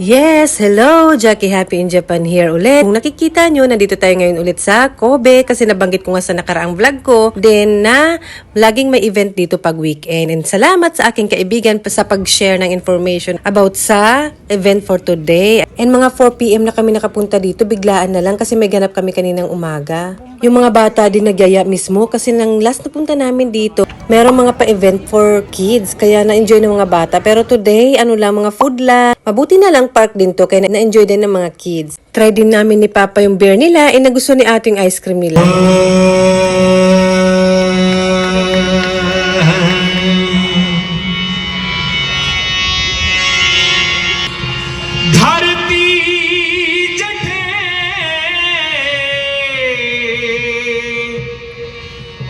Yes, hello! Jackie Happy in Japan here ulit. Kung nakikita nyo, nandito tayo ngayon ulit sa Kobe kasi nabanggit ko nga sa nakaraang vlog ko din na laging may event dito pag weekend. And salamat sa aking kaibigan sa pag-share ng information about sa event for today. And mga 4 PM na kami nakapunta dito, biglaan na lang kasi may ganap kami kaninang umaga. Yung mga bata din nagyaya mismo kasi nang last na punta namin dito, merong mga pa-event for kids kaya na-enjoy ng mga bata. Pero today, mga food lang. Mabuti na lang park din to kaya na-enjoy din ng mga kids. Try din namin ni Papa yung beer nila nagustuhan ni Ate yung ice cream nila.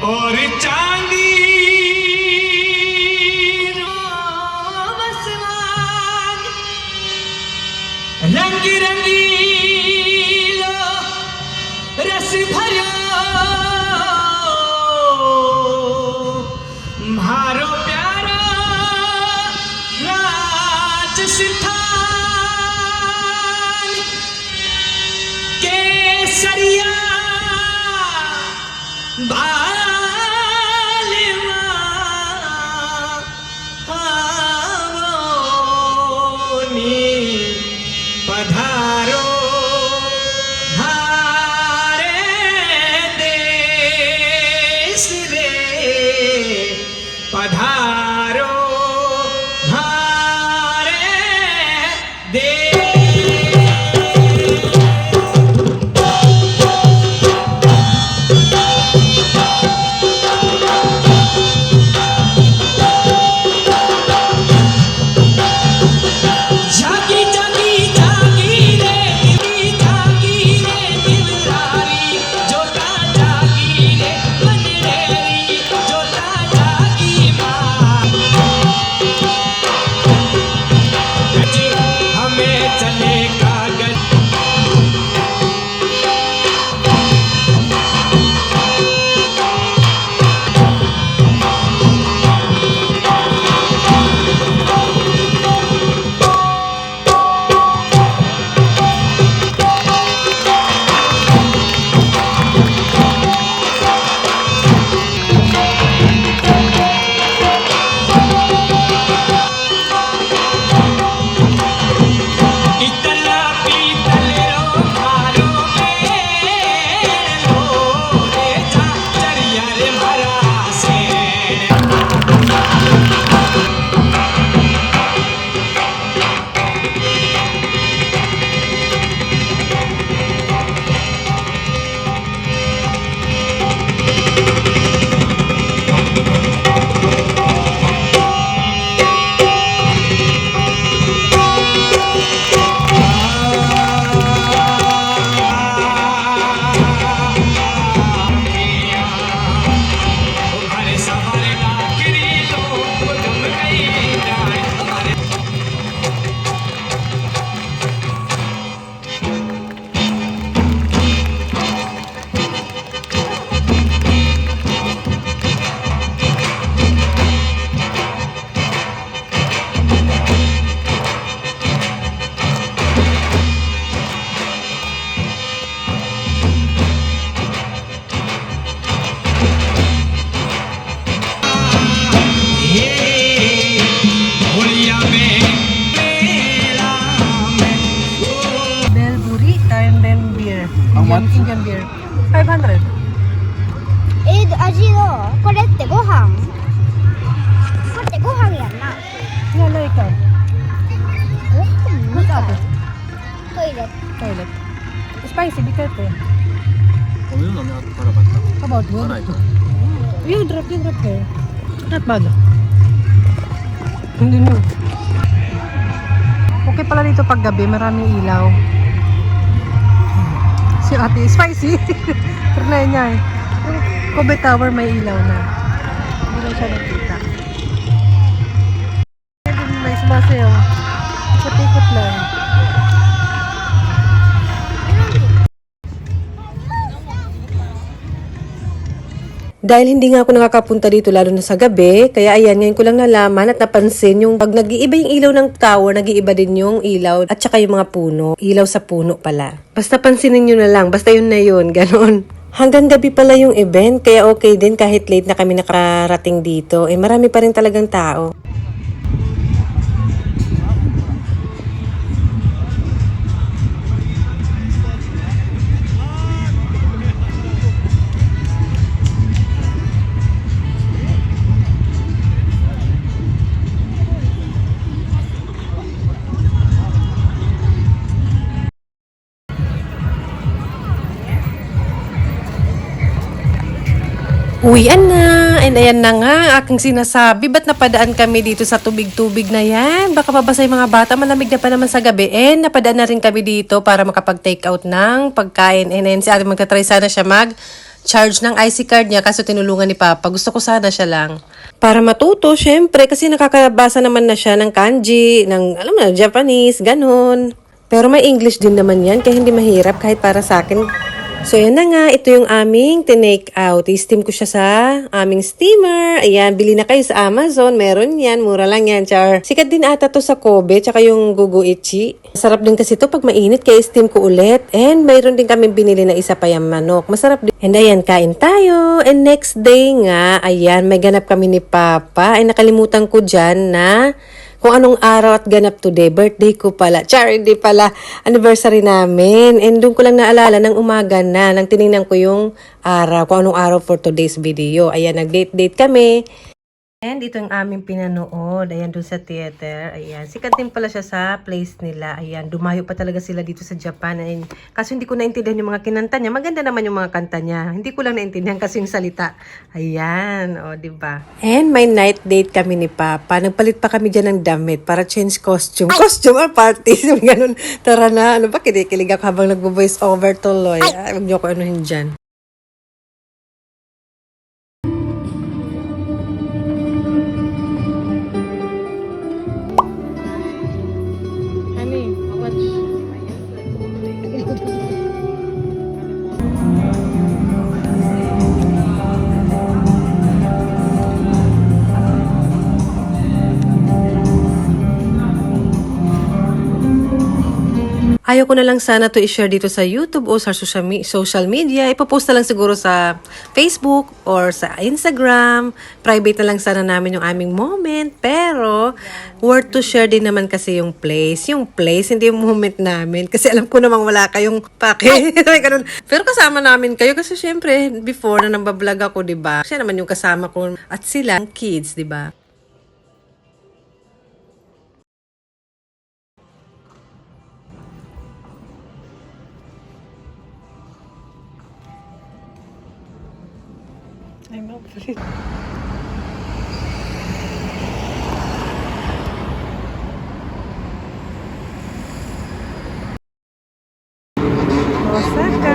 और चांदी रंग रंगीलो रस भरो मारो प्यारा राजस्थान केसरिया पधारो हारे देश रे पधारो हारे देश Indian beer. 500. 味どうこれってご飯これってご飯やんな Yeah, like What's up? トイレ Toilet. Spicy, be careful. お湯飲みあったらかった How about you? You drop there. Not bad. Hindi no. Okay pala dito pag gabi, maraming ilaw. Si ate, spicy. Trinay niya eh. Yung Kobe Tower may ilaw na. Hindi lang siya nakita. May sumasayaw. Ikot-ikot lang. Dahil hindi nga ako nakakapunta dito lalo na sa gabi, kaya ayan, ngayon ko lang nalaman at napansin yung pag nag-iiba yung ilaw ng tower, nag-iiba din yung ilaw at saka yung mga puno. Ilaw sa puno pala. Basta pansinin nyo na lang, basta yun na yun, ganon. Hanggang gabi pala yung event, kaya okay din kahit late na kami nakarating dito. Eh marami pa rin talagang tao. Uwian na! And ayan na nga, aking sinasabi, ba't napadaan kami dito sa tubig-tubig na yan? Baka mabasa yung mga bata, malamig na pa naman sa gabi. And napadaan na rin kami dito para makapag-take out ng pagkain. And ayan si ate, magta-try sana siya mag-charge ng IC card niya kaso tinulungan ni Papa. Gusto ko sana siya lang. Para matuto, syempre, kasi nakakabasa naman na siya ng kanji, ng, alam mo na, Japanese, ganun. Pero may English din naman yan, kaya hindi mahirap kahit para sa akin. So, yan na nga. Ito yung aming tinake out. I-steam ko siya sa aming steamer. Ayan, bili na kayo sa Amazon. Meron yan. Mura lang yan, char. Sikat din ata to sa Kobe, tsaka yung Guguichi. Sarap din kasi to pag mainit, kaya steam ko ulit. And mayroon din kami binili na isa pa yung manok. Masarap din. And ayan, kain tayo. And next day nga, ayan, may ganap kami ni Papa. Ay, nakalimutan ko dyan na kung anong araw at ganap today. Birthday ko pala. Char, hindi pala. Anniversary namin. And doon ko lang naalala ng umaga na nang tinignan ko yung araw. Kung anong araw for today's video. Ayan, nag-date-date kami. And ito yung aming pinanood. Ayan, doon sa theater. Ayan, sikat din pala siya sa place nila. Ayan, dumayo pa talaga sila dito sa Japan. Ayan, kaso hindi ko naintindihan yung mga kinanta niya. Maganda naman yung mga kanta niya. Hindi ko lang naintindihan kasi yung salita. Ayan, o, diba? And may night date kami ni Papa. Nagpalit pa kami dyan ng damit para change costume. Costume or party. Ganun. Tara na. Ano ba? Kinikilig ako habang nagbo-voice over tuloy. Ay, huwag niyo ko anuhin dyan. Ayaw ko na lang sana to i-share dito sa YouTube o sa social media. Ipopost na lang siguro sa Facebook or sa Instagram. Private na lang sana namin yung aming moment. Pero, worth to share din naman kasi yung place. Yung place, hindi yung moment namin. Kasi alam ko namang wala kayong pake. Pero kasama namin kayo kasi syempre, before na nambablog ako, diba? Siya naman yung kasama ko at sila, kids, diba? I'm not free. Osaka.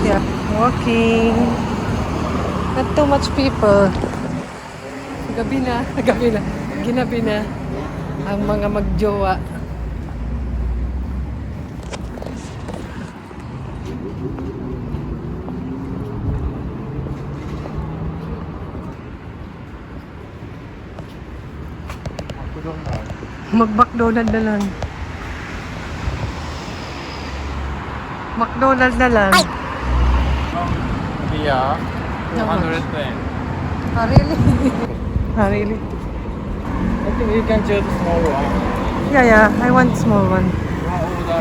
Yeah, walking. Not too much people. Gabi na, ginabi na ang mga magjowa. Mag-McDonald's na lang. McDonald's na lang. Yeah. 200 yen. Ah, really? Ah, really? I think you can choose small one. Yeah, I want small one.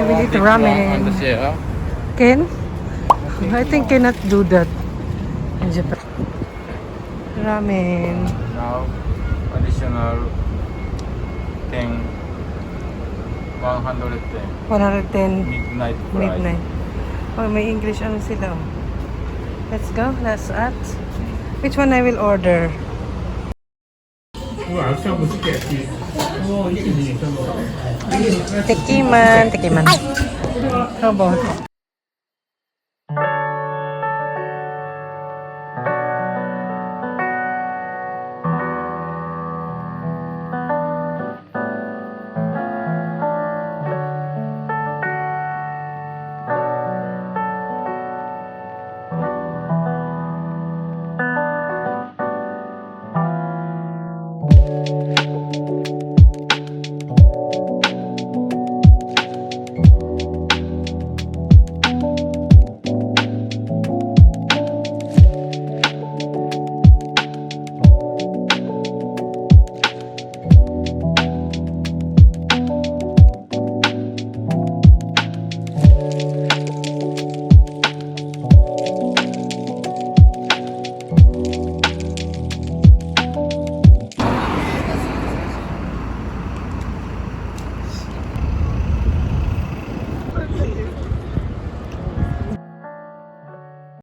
You will eat ramen. And share. Can? I think cannot do that in Japan. Ramen. Now, additional 10, 110. 110 Midnight price. midnight. Oh, may English ano sila. Oh. Let's go. Let's add. Which one I will order? Tekiman. How about